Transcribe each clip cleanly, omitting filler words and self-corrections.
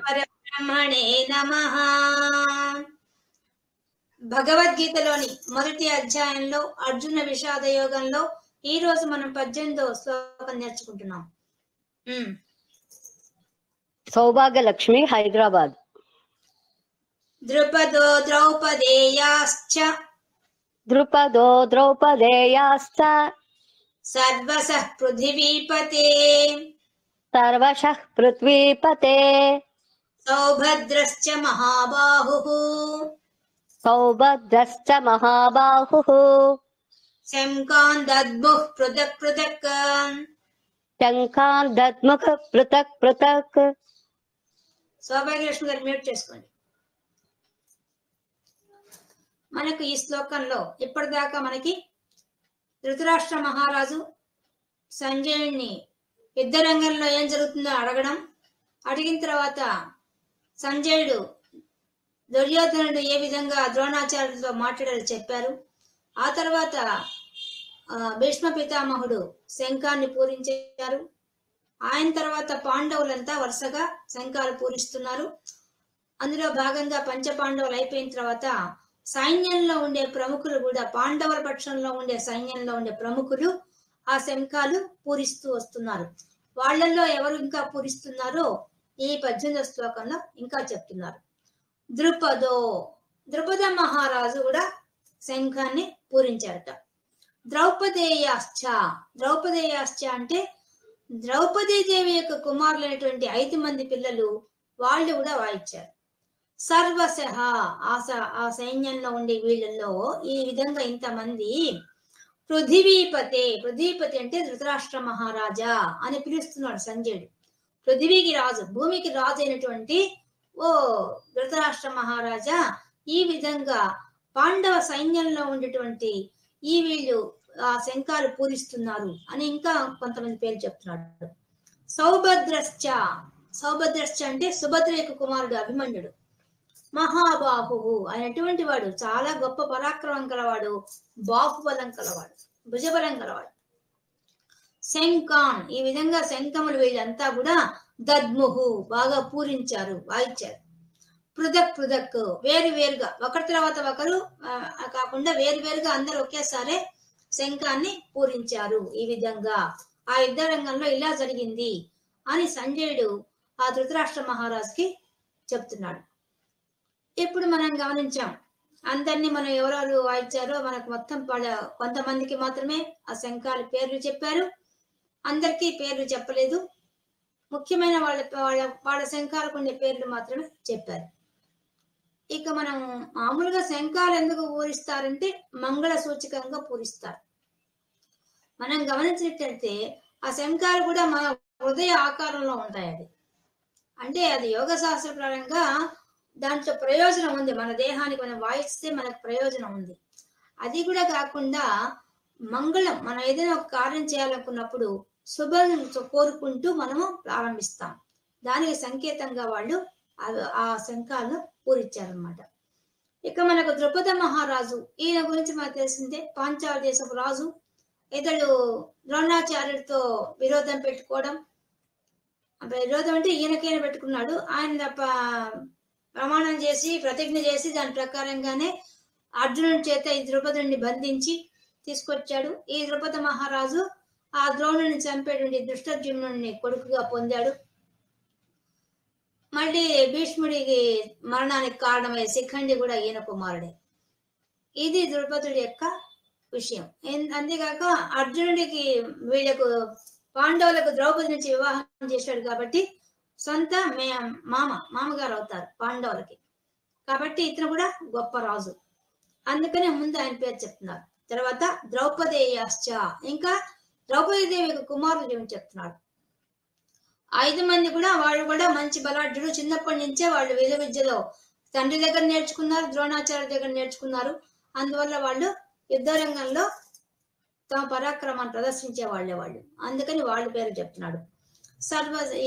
పరబ్రహ్మణే నమః. భగవద్గీతలోని మొదటి అధ్యాయంలో అర్జున విషాద యోగంలో ఈ రోజు మనం 18వ శ్లోకం నేర్చుకుంటున్నాం. సౌభాగ్యలక్ష్మి, హైదరాబాద్. ద్రుపదో ద్రౌపదేయాశ్చ సర్వశః పృథివీపతే సౌభద్రశ్చ మహాబాహుః శంఖాన్ దద్ముః పృథక్ పృథక్. సౌభాగ్యలక్ష్మి గారు మ్యూట్ చేసుకోండి. మనకు ఈ శ్లోకంలో ఇప్పటిదాకా మనకి ధృతరాష్ట్ర మహారాజు సంజయుణ్ణి యుద్ధ రంగంలో ఏం జరుగుతుందో అడిగిన తర్వాత సంజయుడు దుర్యోధనుడు ఏ విధంగా ద్రోణాచార్యులతో మాట్లాడారో చెప్పారు. ఆ తర్వాత భీష్మ పితామహుడు శంఖాన్ని పూరించారు. ఆయన తర్వాత పాండవులంతా వరుసగా శంఖాలు పూరిస్తున్నారు. అందులో భాగంగా పంచపాండవులు అయిపోయిన తర్వాత సైన్యంలో ఉండే ప్రముఖులు కూడా, పాండవుల పక్షంలో ఉండే సైన్యంలో ఉండే ప్రముఖులు ఆ శంఖాలు పూరిస్తూ వస్తున్నారు. వాళ్లలో ఎవరు ఇంకా పూరిస్తున్నారో ఈ 18వ శ్లోకంలో ఇంకా చెప్తున్నారు. ద్రుపద మహారాజు కూడా శంఖాన్ని పూరించారట. ద్రౌపదేయాశ్చ అంటే ద్రౌపదీదేవి యొక్క కుమారులైనటువంటి 5 మంది పిల్లలు, వాళ్ళు కూడా వాయించారు. సర్వశః ఆ సైన్యంలో ఉండే వీళ్ళల్లో ఈ విధంగా ఇంతమంది పృథివీపతి అంటే ధృతరాష్ట్ర మహారాజా అని పిలుస్తున్నాడు సంజయుడు. పృథివీకి రాజు, భూమికి రాజు అయినటువంటి ఓ ధృతరాష్ట్ర మహారాజా, ఈ విధంగా పాండవ సైన్యంలో ఉండేటువంటి ఈ వీళ్ళు ఆ శంఖాలు పూరిస్తున్నారు అని ఇంకా కొంతమంది పేరు చెప్తున్నాడు. సౌభద్రశ్చ అంటే సుభద్ర యొక్క కుమారుడు అభిమన్యుడు. మహాబాహు అయినటువంటి వాడు, చాలా గొప్ప పరాక్రమం కలవాడు, బాహుబలం కలవాడు, భుజబలం కలవాడు. శంఖాన్, ఈ విధంగా శంఖములు వీళ్ళంతా కూడా దద్ముహు బాగా పూరించారు, వాయించారు. పృథక్ వేరుగా, ఒకరి తర్వాత ఒకరు కాకుండా వేరువేరుగా అందరూ ఒకేసారి శంఖాన్ని పూరించారు. ఈ విధంగా ఆ యుద్ధ రంగంలో ఇలా జరిగింది అని సంజయుడు ఆ ధృతరాష్ట్ర మహారాజుకి చెప్తున్నాడు. ఇప్పుడు మనం గమనించాం, అందరినీ మనం ఎవరెవరు వాయించారో మనకు మొత్తం కొంతమందికి మాత్రమే ఆ శంఖాల పేర్లు చెప్పారు, అందరికీ పేర్లు చెప్పలేదు. ముఖ్యమైన వాళ్ళ శంఖాలకు ఉండే పేర్లు మాత్రమే చెప్పారు. ఇక మనం మామూలుగా శంఖాలు ఎందుకు పూరిస్తారంటే మంగళ సూచకంగా పూరిస్తారు. మనం గమనించినట్లయితే ఆ శంఖాలు కూడా మన హృదయ ఆకారంలో ఉంటాయి. అంటే అది యోగ శాస్త్ర పరంగా దాంట్లో ప్రయోజనం ఉంది. మన దేహానికి మనం వాయిస్తే మనకు ప్రయోజనం ఉంది. అది కూడా కాకుండా మంగళం, మనం ఏదైనా ఒక కార్యం చేయాలనుకున్నప్పుడు శుభం కోరుకుంటూ మనము ప్రారంభిస్తాం. దానికి సంకేతంగా వాళ్ళు ఆ శంఖాలను పూరించారనమాట. ఇక మనకు ద్రుపద మహారాజు, ఈయన గురించి మనకు తెలిసిందే. పాంచాల దేశపు రాజు. ఇతడు ద్రోణాచార్యుడితో విరోధం పెట్టుకోవడం, విరోధం అంటే ఈయనకైనా పెట్టుకున్నాడు. ఆయన ప్రమాణం చేసి ప్రతిజ్ఞ చేసి దాని ప్రకారంగానే అర్జునుడి చేత ఈ ద్రుపదుడిని బంధించి తీసుకొచ్చాడు. ఈ ద్రుపద మహారాజు ఆ ద్రోణుని చంపేటువంటి దుష్టర్జునుడిని కొడుకుగా పొందాడు. మళ్ళీ భీష్ముడికి మరణానికి కారణమయ్యే శిఖండి కూడా ఈయన కుమారుడే. ఇది ద్రుపదుడి యొక్క విషయం. అంతేకాక అర్జునుడికి పాండవులకు ద్రౌపది నుంచి వివాహం చేశాడు కాబట్టి సొంత మామగారు అవుతారు పాండవులకి. కాబట్టి ఇతను కూడా గొప్ప రాజు. అందుకనే ముందు ఆయన పేరు చెప్తున్నారు. తర్వాత ద్రౌపదేయాశ్చ, ఇంకా ద్రౌపదీదేవి యొక్క కుమారులు చెప్తున్నాడు. 5 మంది కూడా వాళ్ళు కూడా మంచి బలాఢ్యుడు. చిన్నప్పటి నుంచే వాళ్ళు విద్యలో తండ్రి దగ్గర నేర్చుకున్నారు, ద్రోణాచార్య దగ్గర నేర్చుకున్నారు. అందువల్ల వాళ్ళు యుద్ధ రంగంలో తమ పరాక్రమాన్ని ప్రదర్శించే వాళ్ళు. అందుకని వాళ్ళ పేరు చెప్తున్నాడు.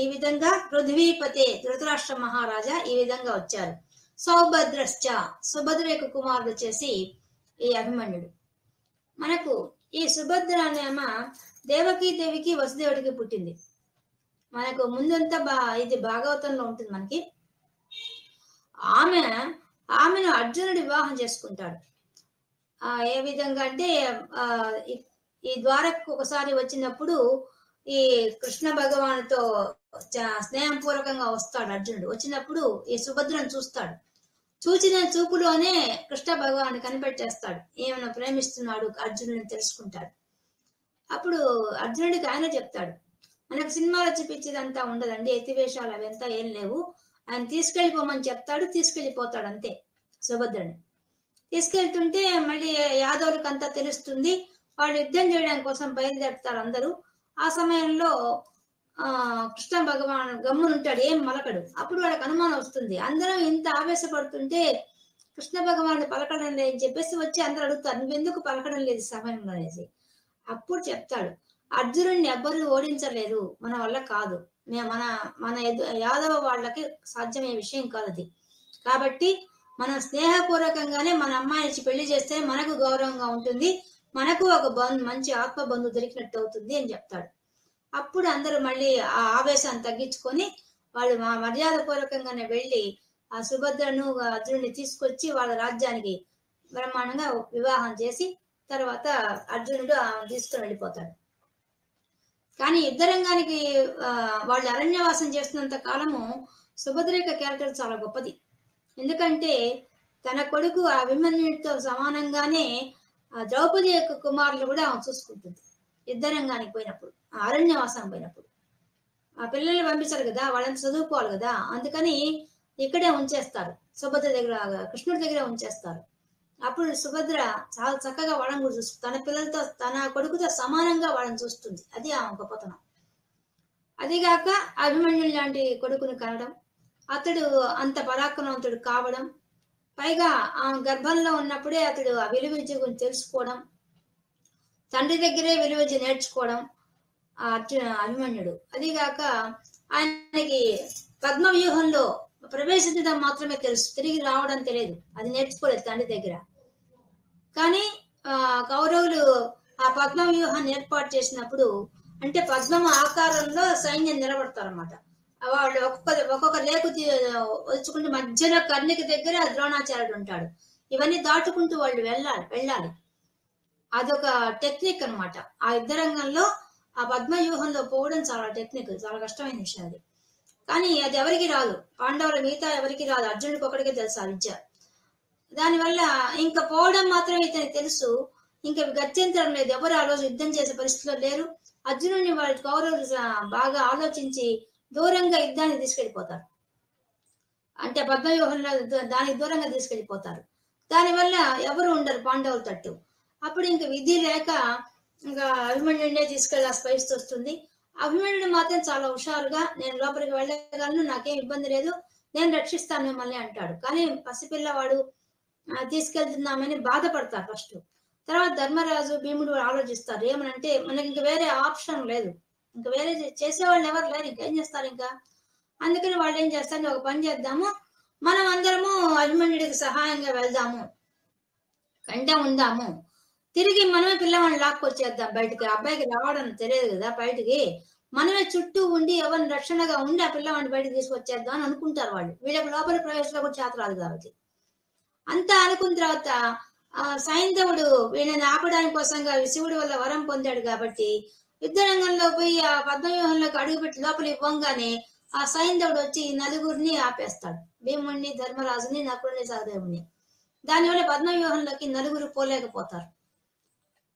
ఈ విధంగా పృథ్వీపతే ధృతరాష్ట్ర మహారాజా ఈ విధంగా వచ్చారు. సౌభద్రశ్చ, సుభద్ర యొక్క కుమారుడు వచ్చేసి ఈ అభిమన్యుడు. మనకు ఈ సుభద్ర అనే దేవికి వసుదేవుడికి పుట్టింది. మనకు ముందంతా ఇది భాగవతంలో ఉంటుంది. మనకి ఆమె ఆమెను అర్జునుడు వివాహం చేసుకుంటాడు. ఏ విధంగా అంటే ఆ ఈ ద్వారకు ఒకసారి వచ్చినప్పుడు ఈ కృష్ణ భగవానుతో స్నేహపూర్వకంగా వస్తాడు అర్జునుడు. వచ్చినప్పుడు ఈ సుభద్రను చూస్తాడు. చూచిన చూపులోనే కృష్ణ భగవాను కనిపెట్టేస్తాడు, ఏమైనా ప్రేమిస్తున్నాడు అర్జునుడిని తెలుసుకుంటాడు. అప్పుడు అర్జునుడికి ఆయన చెప్తాడు, మనకు సినిమాలో చూపించేదంతా ఉండదండి, ఎత్తివేషాలు అవంతా ఏం లేవు, ఆయన తీసుకెళ్ళిపోమని చెప్తాడు, తీసుకెళ్ళిపోతాడు అంతే. సుభద్రని తీసుకెళ్తుంటే మళ్ళీ యాదవులకు అంతా తెలుస్తుంది, వాళ్ళు యుద్ధం చేయడం కోసం బయలుదేరుతారు అందరూ. ఆ సమయంలో కృష్ణ భగవాన్ గమ్మునుంటాడు, ఏం మలకడు. అప్పుడు వాళ్ళకి అనుమానం వస్తుంది, అందరం ఇంత ఆవేశపడుతుంటే కృష్ణ భగవానుడు పలకడం లేదని చెప్పేసి వచ్చి అందరూ అడుగుతారు, నువ్వెందుకు పలకడం లేదు సమయంలో అనేసి. అప్పుడు చెప్తాడు, అర్జునుడిని ఎవ్వరూ ఓడించలేరు, మన వల్ల కాదు, మన మన యాదవ వాళ్ళకి సాధ్యమయ్యే విషయం కాదు అది. కాబట్టి మనం స్నేహపూర్వకంగానే మన అమ్మాయిని పెళ్లి చేస్తే మనకు గౌరవంగా ఉంటుంది, మనకు ఒక మంచి ఆత్మ బంధు దొరికినట్టు అవుతుంది అని చెప్తాడు. అప్పుడు అందరూ మళ్ళీ ఆ ఆవేశాన్ని తగ్గించుకొని వాళ్ళు మర్యాద పూర్వకంగానే వెళ్ళి ఆ సుభద్రను అర్జునుడిని తీసుకొచ్చి వాళ్ళ రాజ్యానికి బ్రహ్మాండంగా వివాహం చేసి తర్వాత అర్జునుడు తీసుకుని వెళ్ళిపోతాడు. కానీ యుద్ధరంగానికి వాళ్ళు అరణ్యవాసం చేస్తున్నంత కాలము సుభద్ర యొక్క క్యారెక్టర్ చాలా గొప్పది. ఎందుకంటే తన కొడుకు అభిమన్యుడితో సమానంగానే ద్రౌపది యొక్క కుమారులు కూడా ఆమె చూసుకుంటుంది. యుద్ధరంగానికి పోయినప్పుడు, అరణ్యవాసం పోయినప్పుడు ఆ పిల్లల్ని పంపించారు కదా, వాళ్ళని చదువుకోవాలి కదా, అందుకని ఇక్కడే ఉంచేస్తారు, సుభద్ర దగ్గర కృష్ణుడి దగ్గర ఉంచేస్తారు. అప్పుడు సుభద్ర చాలా చక్కగా వాళ్ళని కూడా చూస్తుంది, తన పిల్లలతో తన కొడుకుతో సమానంగా వాళ్ళని చూస్తుంది. అది ఆమె గొప్పతనం. అదిగాక అభిమన్యుడు లాంటి కొడుకుని కనడం, అతడు అంత పరాక్రమవంతుడు కావడం, పైగా ఆమె గర్భంలో ఉన్నప్పుడే అతడు ఆ విలువ విద్య గురించి తెలుసుకోవడం, తండ్రి దగ్గరే విలువ విద్య నేర్చుకోవడం అభిమన్యుడు. అదిగాక ఆయనకి పద్మవ్యూహంలో ప్రవేశించడం మాత్రమే తెలుసు, తిరిగి రావడం తెలియదు, అది నేర్చుకోలేదు తండ్రి దగ్గర. కానీ కౌరవులు ఆ పద్మవ్యూహాన్ని ఏర్పాటు చేసినప్పుడు, అంటే పద్మం ఆకారంలో సైన్యం నిలబడతారన్నమాట. వాళ్ళు ఒక్కొక్క రేకు వచ్చుకుంటూ మధ్యలో కర్ణిక దగ్గర ద్రోణాచార్యుడు ఉంటాడు. ఇవన్నీ దాటుకుంటూ వాళ్ళు వెళ్ళాలి. అదొక టెక్నిక్ అనమాట. ఆ యుద్ధ రంగంలో ఆ పద్మవ్యూహంలో పోవడం చాలా టెక్నిక్, చాలా కష్టమైన విషయం అది. కానీ అది ఎవరికి రాదు, పాండవుల మిగతా ఎవరికి రాదు, అర్జునుడికి ఒకటికే తెలుసు ఆ విద్య. దానివల్ల ఇంకా పోవడం మాత్రమే ఇతనికి తెలుసు, ఇంకా గత్యంతరం లేదు, ఎవరు ఆ రోజు యుద్ధం చేసే పరిస్థితిలో లేరు. అర్జునుడిని వాళ్ళ కౌరవులు బాగా ఆలోచించి దూరంగా యుద్ధాన్ని తీసుకెళ్లిపోతారు, అంటే పద్మవ్యూహంలో దానికి దూరంగా తీసుకెళ్లిపోతారు. దానివల్ల ఎవరు ఉండరు పాండవుల తట్టు. అప్పుడు ఇంక విధి లేక ఇంకా అభిమన్యుడినే తీసుకెళ్లాల్సిన పరిస్థితి వస్తుంది. అభిమన్యుడు మాత్రం చాలా హుషారుగా, నేను లోపలికి వెళ్ళగలను, నాకేం ఇబ్బంది లేదు, నేను రక్షిస్తాను మిమ్మల్ని అంటాడు. కానీ పసిపిల్లవాడు తీసుకెళ్తున్నామని బాధపడతారు ఫస్ట్. తర్వాత ధర్మరాజు భీముడు ఆలోచిస్తారు, ఏమనంటే మనకి ఇంక వేరే ఆప్షన్ లేదు, ఇంకా వేరే చేసేవాళ్ళు ఎవరు లేరు, ఇంకేం చేస్తారు ఇంకా. అందుకని వాళ్ళు ఏం చేస్తారు, ఒక పని చేద్దాము, మనం అందరము అభిమన్యుడికి సహాయంగా వెళ్దాము, కంటే ఉందాము, తిరిగి మనమే పిల్లవాడిని లాక్కొచ్చేద్దాం బయటికి, అబ్బాయికి రావడం తెలియదు కదా బయటికి, మనమే చుట్టూ ఉండి ఎవరిని రక్షణగా ఉండి ఆ పిల్లవాడిని బయటకు తీసుకొచ్చేద్దాం అని అనుకుంటారు వాళ్ళు. వీళ్ళకి లోపల ప్రవేశంలో కూడా చేత రాదు కాబట్టి. అంతా అనుకున్న తర్వాత సైంధవుడు వీళ్ళని ఆపడానికి కోసంగా శివుడి వల్ల వరం పొందాడు కాబట్టి యుద్ధ రంగంలో పోయి ఆ పద్మవ్యూహంలోకి అడుగుపెట్టి లోపలి ఇవ్వంగానే ఆ సైంధవుడు వచ్చి నలుగురిని ఆపేస్తాడు, భీముడిని, ధర్మరాజుని, నకులుని, సహదేవుని. దానివల్ల పద్మవ్యూహంలోకి నలుగురు పోలేకపోతారు.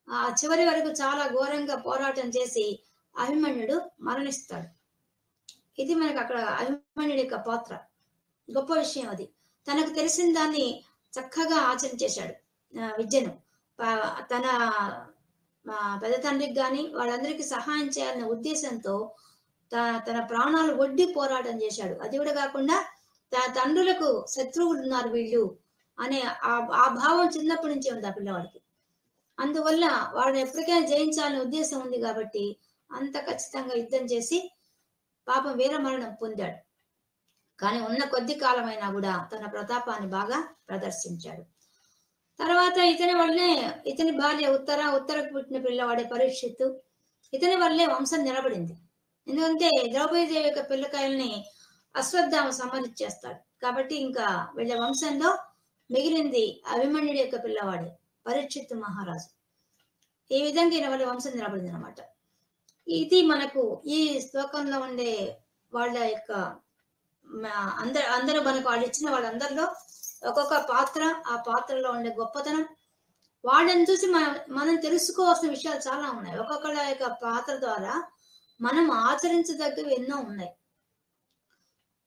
ఆ చివరి వరకు చాలా ఘోరంగా పోరాటం చేసి అభిమన్యుడు మరణిస్తాడు. ఇది మనకు అక్కడ అభిమన్యుడి యొక్క పాత్ర, గొప్ప విషయం అది. తనకు తెలిసిన దాన్ని చక్కగా ఆచరించేశాడు విద్యను. తన పెద్ద తండ్రికి గాని వాళ్ళందరికీ సహాయం చేయాలనే ఉద్దేశంతో తన ప్రాణాలు ఒడ్డి పోరాటం చేశాడు. అది కూడా కాకుండా తన తండ్రులకు శత్రువులు ఉన్నారు వీళ్ళు అనే ఆ భావం చిన్నప్పటి నుంచి ఉంది ఆ పిల్లవాడికి. అందువల్ల వాడిని ఎప్పటికైనా జయించాలనే ఉద్దేశం ఉంది కాబట్టి అంత ఖచ్చితంగా యుద్ధం చేసి పాపం వీరమరణం పొందాడు. కానీ ఉన్న కొద్ది కాలమైనా కూడా తన ప్రతాపాన్ని బాగా ప్రదర్శించాడు. తర్వాత ఇతని భార్య ఉత్తరకు పుట్టిన పిల్లవాడే అశ్వత్థామ సంహరించేస్తాడు. కాబట్టి ఇంకా వీళ్ళ వంశంలో మిగిలింది అభిమన్యుడి యొక్క పిల్లవాడే పరీక్షిత్ మహారాజు. ఈ విధంగా ఈయన వాళ్ళ వంశం నిలబడింది అనమాట. ఇది మనకు ఈ శ్లోకంలో ఉండే వాళ్ళ యొక్క అందరూ మనకు వాళ్ళు ఇచ్చిన వాళ్ళందరిలో ఒక్కొక్క పాత్ర, ఆ పాత్రలో ఉండే గొప్పతనం, వాళ్ళని చూసి మనం తెలుసుకోవాల్సిన విషయాలు చాలా ఉన్నాయి. ఒక్కొక్కళ్ళ యొక్క పాత్ర ద్వారా మనం ఆచరించదగ్గవి ఎన్నో ఉన్నాయి.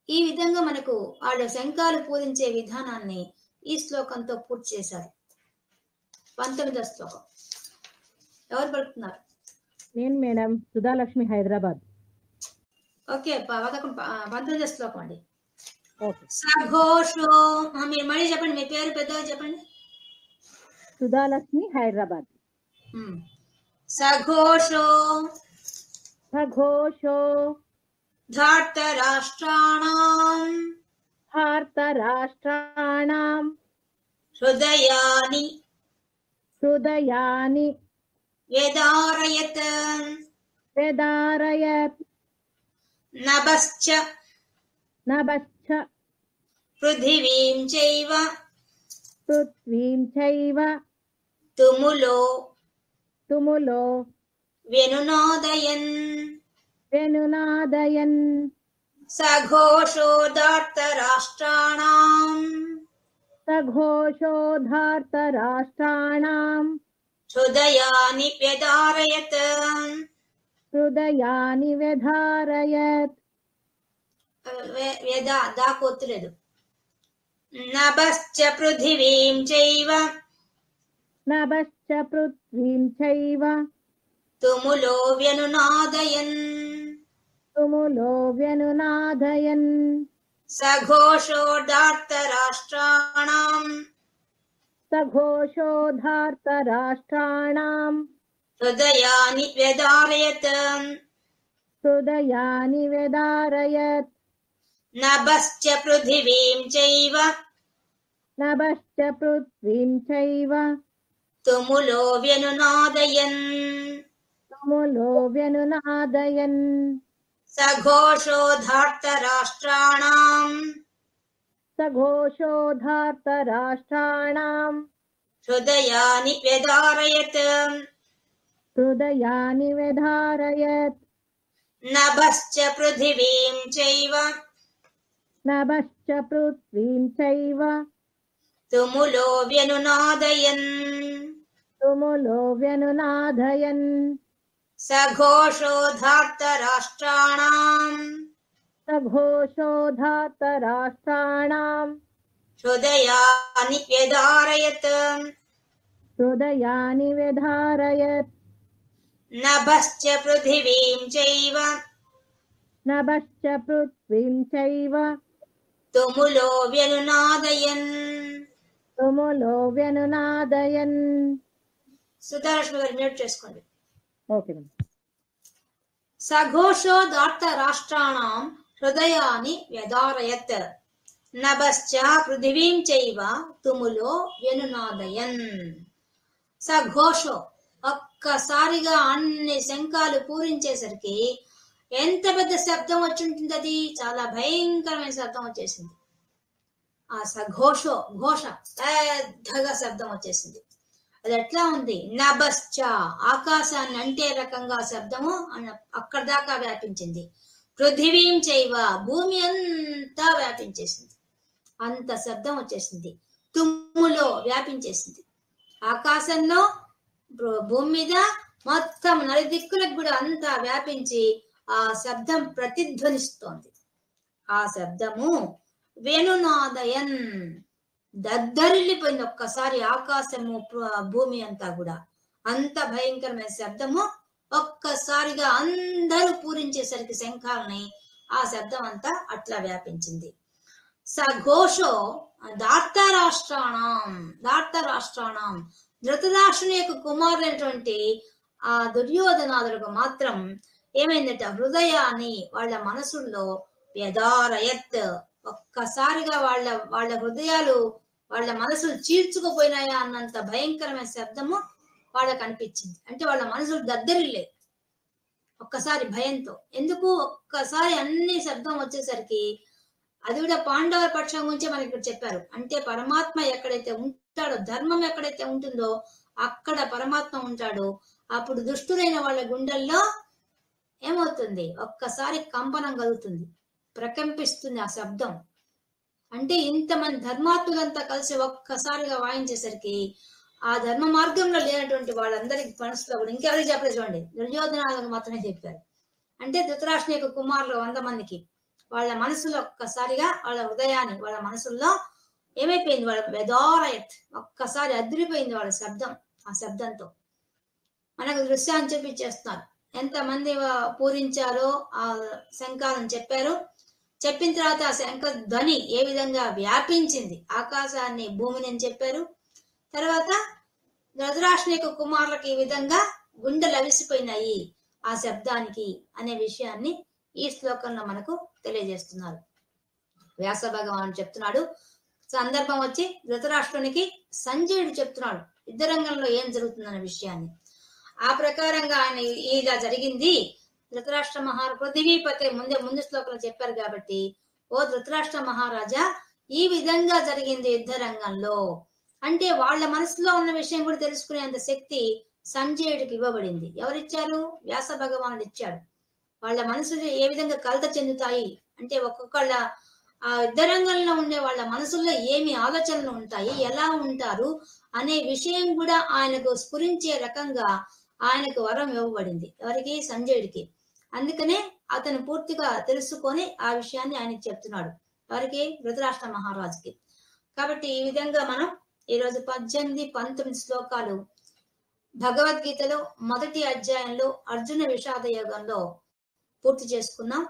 ఈ విధంగా మనకు వాళ్ళ శంఖాలు పూరించే విధానాన్ని ఈ శ్లోకంతో పూర్తి చేశారు. 19వ శ్లోకం ఎవరు పడుతున్నారు? నేను మేడం, సుధాలక్ష్మి, హైదరాబాద్. ఓకే, 19వ శ్లోకం అండి. ఓకే. సఘోషో, మీరు మళ్ళీ చెప్పండి, మీ పేరు పెద్దగా చెప్పండి. సుధాలక్ష్మి, హైదరాబాద్. సఘోషో సఘోషో ధార్తరాష్ట్రాణాం ధార్తరాష్ట్రాణాం హృదయాని హృదయాని వ్యదారయత్ వ్యదారయత్ నభశ్చ నభశ్చ పృథివీం చైవ పృథ్వీం చైవ తుములో తుములో వ్యనునాదయన్ వ్యనునాదయన్ సఘోషో ధార్తరాష్ట్రాణాం సఘోషో ధార్తరాష్ట్రాణాం హృదయాని వ్యదారయత్ హృదయాని వ్యధారయత్. దాకొత్తులేదు. నభశ్చ పృథివీం చైవ నభశ్చ పృథ్వీం చైవ తుములో వ్యనునాదయన్ తుములో వ్యనునాదయన్ సఘోషో ధార్తరాష్ట్రాణాం సఘోషో ధార్తరాష్ట్రాణాం హృదయాని వ్యదారయత్ హృదయాని వ్యదారయత్. నభశ్చ పృథివీం చైవ నభశ్చ పృథ్వీం చైవ తుములో వ్యనునాదయన్ తుములో వ్యనునాదయన్ సఘోషో ధార్తరాష్ట్రాణాం సఘోషో ధార్తరాష్ట్రాణాం హృదయాని వ్యదారయత్ హృదయాని వ్యధారయత్. నభశ్చ పృథివీం చైవ నభశ్చ పృథ్వీం చైవ తుములో వ్యనునాదయన్ తుములో వ్యనునాదయన్ సఘోషో ధార్తరాష్ట్రాణాం సఘోషో ధార్తరాష్ట్రాణాం హృదయాని వ్యదారయత్ హృదయాని వ్యధారయత్. నభశ్చ పృథివీం చైవ నభశ్చ పృథ్వీం చైవ తుములో వ్యనునాదయన్. తుములో వ్యనునాదయన్. సుధాలక్ష్మి గారు మ్యూట్ చేసుకోండి. ఓకే. సఘోషో ధార్తరాష్ట్రాణాం హృదయాని వ్యదారయత్ నభశ్చ పృథివీం చైవ తుములో వ్యనునాదయన్. సఘోషో, ఒక్కసారిగా అన్ని శంఖాలు పూరించేసరికి ఎంత పెద్ద శబ్దం వచ్చి ఉంటుంది, అది చాలా భయంకరమైన శబ్దం వచ్చేసింది. ఆ సఘోషో, ఘోష, పెద్దగా శబ్దం వచ్చేసింది. అది ఎట్లా ఉంది? నభశ్చ, ఆకాశాన్ని అంటే రకంగా శబ్దము అక్కడ దాకా వ్యాపించింది. పృథివీం చైవ, భూమి అంతా వ్యాపించేసింది, అంత శబ్దం వచ్చేసింది. తుమ్ములో వ్యాపించేసింది, ఆకాశంలో భూమి మీద మొత్తం నలుదిక్కులకు కూడా అంతా వ్యాపించి ఆ శబ్దం ప్రతిధ్వనిస్తోంది. ఆ శబ్దము వేణునాదయన్, దద్దరిల్లిపోయింది ఒక్కసారి ఆకాశము భూమి అంతా కూడా. అంత భయంకరమైన శబ్దము ఒక్కసారిగా అందరూ పూరించేసరికి శంఖాలని ఆ శబ్దం అంతా అట్లా వ్యాపించింది. సఘోషో ధార్తరాష్ట్రాణం ధృతరాష్ట్రుని యొక్క కుమారులైనటువంటి ఆ దుర్యోధనాదులకు మాత్రం ఏమైందట? హృదయాన్ని, వాళ్ళ మనసుల్లో వ్యదారయత్, ఒక్కసారిగా వాళ్ళ హృదయాలు, వాళ్ళ మనసులు చీల్చుకుపోయినాయా అన్నంత భయంకరమైన శబ్దము వాళ్ళకు అనిపించింది. అంటే వాళ్ళ మనసులు దద్దరిల్లే ఒక్కసారి భయంతో. ఎందుకు? ఒక్కసారి అన్ని శబ్దం వచ్చేసరికి అది కూడా పాండవుల పక్షం గురించి మనకి ఇక్కడ చెప్పారు. అంటే పరమాత్మ ఎక్కడైతే ఉంటాడో, ధర్మం ఎక్కడైతే ఉంటుందో అక్కడ పరమాత్మ ఉంటాడు. అప్పుడు దుష్టులైన వాళ్ళ గుండెల్లో ఏమవుతుంది, ఒక్కసారి కంపనం కలుగుతుంది, ప్రకంపిస్తుంది ఆ శబ్దం. అంటే ఇంతమంది ధర్మాత్ములంతా కలిసి ఒక్కసారిగా వాయించేసరికి ఆ ధర్మ మార్గంలో లేనటువంటి వాళ్ళందరికి మనసులో కూడా, ఇంకెవరికి చెప్పలేదు చూడండి, దుర్యోధనాలకు మాత్రమే చెప్పారు. అంటే ధృతరాష్ట్రుని యొక్క కుమారులు 100 మందికి వాళ్ళ మనసులో ఒక్కసారిగా, వాళ్ళ హృదయాన్ని, వాళ్ళ మనసుల్లో ఏమైపోయింది, వాళ్ళ వెదారయత్ ఒక్కసారి అదిరిపోయింది వాళ్ళ శబ్దం. ఆ శబ్దంతో మనకు దృశ్యాన్ని చూపించేస్తున్నారు. ఎంతమంది పూరించారో ఆ శంఖాలను చెప్పారు. చెప్పిన తర్వాత ఆ శంఖ ధ్వని ఏ విధంగా వ్యాపించింది ఆకాశాన్ని, భూమిని అని చెప్పారు. తర్వాత ధృతరాష్ట్రుని యొక్క కుమారులకు ఈ విధంగా గుండెలు అవిసిపోయినాయి ఆ శబ్దానికి అనే విషయాన్ని ఈ శ్లోకంలో మనకు తెలియజేస్తున్నారు. వ్యాస భగవానుడు చెప్తున్నాడు. సందర్భం వచ్చి ధృతరాష్ట్రునికి సంజయుడు చెప్తున్నాడు యుద్ధరంగంలో ఏం జరుగుతుందన్న విషయాన్ని. ఆ ప్రకారంగా ఆయన ఇలా జరిగింది. ధృతరాష్ట్ర పృథివీపతే ముందు శ్లోకంలో చెప్పారు కాబట్టి, ఓ ధృతరాష్ట్ర మహారాజా, ఈ విధంగా జరిగింది యుద్ధ రంగంలో అంటే వాళ్ళ మనసులో ఉన్న విషయం కూడా తెలుసుకునేంత శక్తి సంజయుడికి ఇవ్వబడింది. ఎవరిచ్చారు? వ్యాస భగవానుడు ఇచ్చాడు. వాళ్ళ మనసులు ఏ విధంగా కలత చెందుతాయి అంటే, ఒక్కొక్కళ్ళ ఆ యుద్ధ రంగంలో ఉండే వాళ్ళ మనసుల్లో ఏమి ఆలోచనలు ఉంటాయి, ఎలా ఉంటారు అనే విషయం కూడా ఆయనకు స్ఫురించే రకంగా ఆయనకు వరం ఇవ్వబడింది. ఎవరికి? సంజయుడికి. అందుకనే అతను పూర్తిగా తెలుసుకొని ఆ విషయాన్ని ఆయనకి చెప్తున్నాడు. ఎవరికి? ధృతరాష్ట్ర మహారాజుకి. కాబట్టి ఈ విధంగా మనం ఈరోజు 18, 19 శ్లోకాలు భగవద్గీతలో మొదటి అధ్యాయంలో అర్జున విషాద యోగంలో పూర్తి చేసుకున్నాం.